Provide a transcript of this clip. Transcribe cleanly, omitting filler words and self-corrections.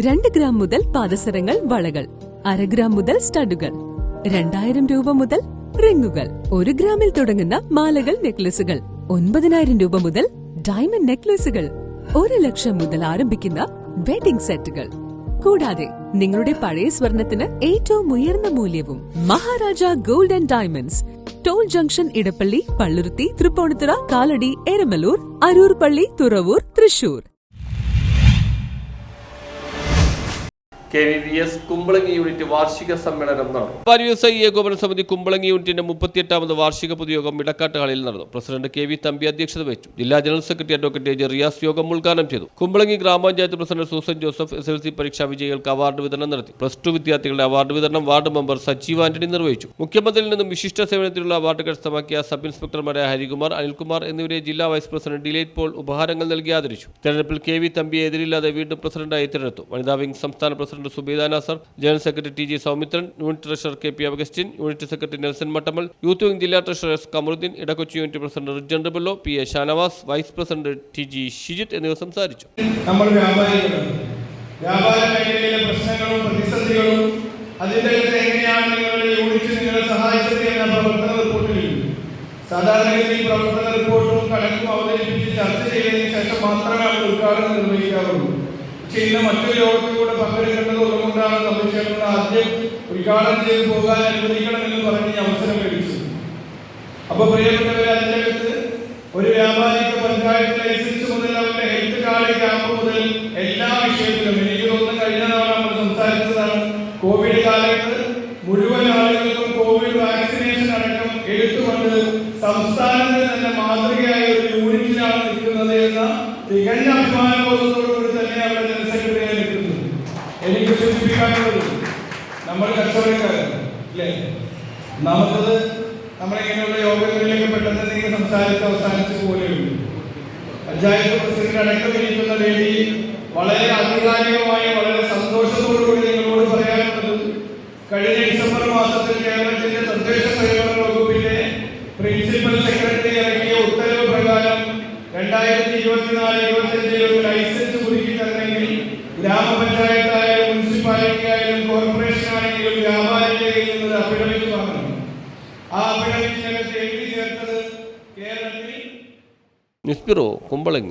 2 gram മുതൽ പാദസരങ്ങൾ, വളകൾ, 1/2 gram മുതൽ സ്റ്റഡുകൾ, 2000 രൂപ മുതൽ റിങ്ങുകൾ, 1 ഗ്രാമിൽ തുടങ്ങുന്ന മാലകൾ, നെക്ലസുകൾ, 9000 രൂപ മുതൽ ഡയമണ്ട് നെക്ലസുകൾ, 1 ലക്ഷം മുതൽ ആരംഭിക്കുന്ന വെഡിംഗ് സെറ്റുകൾ. കൂടാതെ നിങ്ങളുടെ പഴയ സ്വർണത്തിന് ഏറ്റവും ഉയർന്ന മൂല്യവും. Maharaja gold and diamonds, toll junction, Edappally, Palluruthy, Tripunithura, Kalady, Eramalloor, Aroor പള്ളി, തുറവൂർ, തൃശൂർ. KVVS കുമ്പളങ്ങി യൂണിറ്റ് വാർഷിക സമ്മേളനം നടന്നു. ഏകോപന സമിതി കുമ്പളങ്ങി യൂണിറ്റിന്റെ 38ാമത് വാർഷിക പൊതുയോഗം ഇടക്കാട്ട് ഹാളിൽ നടന്നു. പ്രസിഡന്റ് KV തമ്പി അധ്യക്ഷത വഹിച്ചു. ജില്ലാ general secretary advocate A. Riyas യോഗം ഉദ്ഘാടനം ചെയ്തു. കുമ്പളങ്ങി ഗ്രാമപഞ്ചായത്ത് പ്രസിഡന്റ് സൂസൻ ജോസഫ് SLC പരീക്ഷാ വിജയികൾക്ക് അവാർഡ് വിതരണം നടത്തി. +2 വിദ്യാർത്ഥികളുടെ അവാർഡ് വിതരണം വാർഡ് മെമ്പർ സജീവ് ആന്റണി നിർവഹിച്ചു. മുഖ്യമന്ത്രിയിൽ നിന്നും വിശിഷ്ട സേവനത്തിലുള്ള അവാർഡ് കരസ്ഥമാക്കിയ സബ് ഇൻസ്പെക്ടർമാരായ ഹരികുമാർ, അനിൽകുമാർ എന്നിവരെ ജില്ലാ വൈസ് പ്രസിഡന്റ് ഡിലൈറ്റ് പോൾ ഉപഹാരങ്ങൾ നൽകി ആദരിച്ചു. തെരഞ്ഞെടുപ്പിൽ KV തമ്പിയെ എതിരില്ലാതെ വീണ്ടും പ്രസിഡന്റായി തിരഞ്ഞെടുത്തു. വനിതാ വിംഗ് സംസ്ഥാന president Zubaida Nasar, general secretary TG Saumithran, unit treasurer KP Augustine, unit secretary Nelson Mattamal, youth wing ജില്ലാ treasurer S. Kamaruddin, Edakochi unit president Rijan Rebello, PA Shanavas, vice president TG Shijith എന്നിവർ സംസാരിച്ചു. നമ്മൾ വ്യാപാര മേഖലയിലെ പ്രശ്നങ്ങളും പ്രതിസന്ധികളും അതിന്റെ എങ്ങനെയാണ് നിങ്ങളുടെ യൂണിറ്റ് നിങ്ങളെ സഹായിച്ചത് എന്ന പ്രവർത്തന റിപ്പോർട്ടിൽ സാധാരണഗതിയിൽ പ്രവർത്തന റിപ്പോർട്ടും കണക്കും അവതരിപ്പിച്ച് ചർച്ച ചെയ്തതിനു ശേഷം മാത്രമേ നമ്മൾ ഉദ്ഘാടനം നിർവഹിക്കാറുള്ളൂ. പക്ഷേ ഇന്ന് മറ്റൊരു യോഗത്തിലൂടെ പങ്കെടുക്കേണ്ടതുകൊണ്ടാണ് നമ്മൾ ചേർന്ന് ആദ്യം ഉദ്ഘാടനം ചെയ്ത് പോകാൻ അനുവദിക്കണമെന്ന് പറഞ്ഞ് അവസരം ലഭിച്ചു. അപ്പൊ പ്രിയപ്പെട്ടവരെ, അതിൻ്റെ അകത്ത് ഒരു വ്യാപാരിക്ക് പഞ്ചായത്ത് ലൈസൻസ് മുതൽ അവരുടെ ഹെൽത്ത് കാർഡ് ക്യാമ്പ് മുതൽ എല്ലാ വിഷയത്തിലും എനിക്ക് തോന്നുന്നു കഴിഞ്ഞ തവണ നമ്മൾ സംസാരിച്ചതാണ്. കോവിഡ് കാലത്ത് മുഴുവൻ ആളുകൾക്കും കോവിഡ് വാക്സിനേഷൻ അടക്കം എടുത്തുകൊണ്ട് സംസ്ഥാനത്തിൽ തന്നെ മാതൃകയായ ഒരു യൂണിറ്റിലാണ് നിൽക്കുന്നത് എന്ന തികഞ്ഞ അഭിമാനബോധത്തോടുകൂടി തന്നെ അവിടെ ജനറൽ സെക്രട്ടറിയായി നിൽക്കുന്നത്. എനിക്ക് സൂചിപ്പിക്കാനുള്ളത്, നമ്മൾ കച്ചവടക്കാരൻ അല്ലേ, ഒന്നാമത്തത് നമ്മളിങ്ങനെയുള്ള യോഗങ്ങളിലേക്ക് പെട്ടെന്ന് നിങ്ങൾ സംസാരിച്ച് അവസാനിച്ചു പോലെയുള്ളൂ. പഞ്ചായത്ത് പ്രസിഡന്റ് അടക്കം ഇരിക്കുന്ന വേദിയിൽ വളരെ ആധികാരികമായി വളരെ സന്തോഷത്തോടുകൂടി നിങ്ങളോട് പറയാനുള്ളത്, കഴിഞ്ഞ ഡിസംബർ മാസത്തിൽ കേരളത്തിന്റെ തദ്ദേശ സ്വയംഭരണ വകുപ്പിന്റെ പ്രിൻസിപ്പൽ സെക്രട്ടറി ഇറക്കിയ ഉത്തരവ് പ്രകാരം 2024-25 ഒരു ലൈസൻസ് പുതുക്കി തരണമെങ്കിൽ ഗ്രാമപഞ്ചായത്തായാലും മുനിസിപ്പാലിറ്റി ആയാലും കോർപ്പറേഷൻ ആണെങ്കിലും വ്യാപാരികളിൽ നിന്ന് അഫിഡവിറ്റ് വാങ്ങണം. ആ അഫിഡവിറ്റിനകത്ത് എഴുതി ചേർത്തത് കേരളത്തിൽ ന്യൂസ് ബ്യൂറോ കുമ്പളങ്ങി.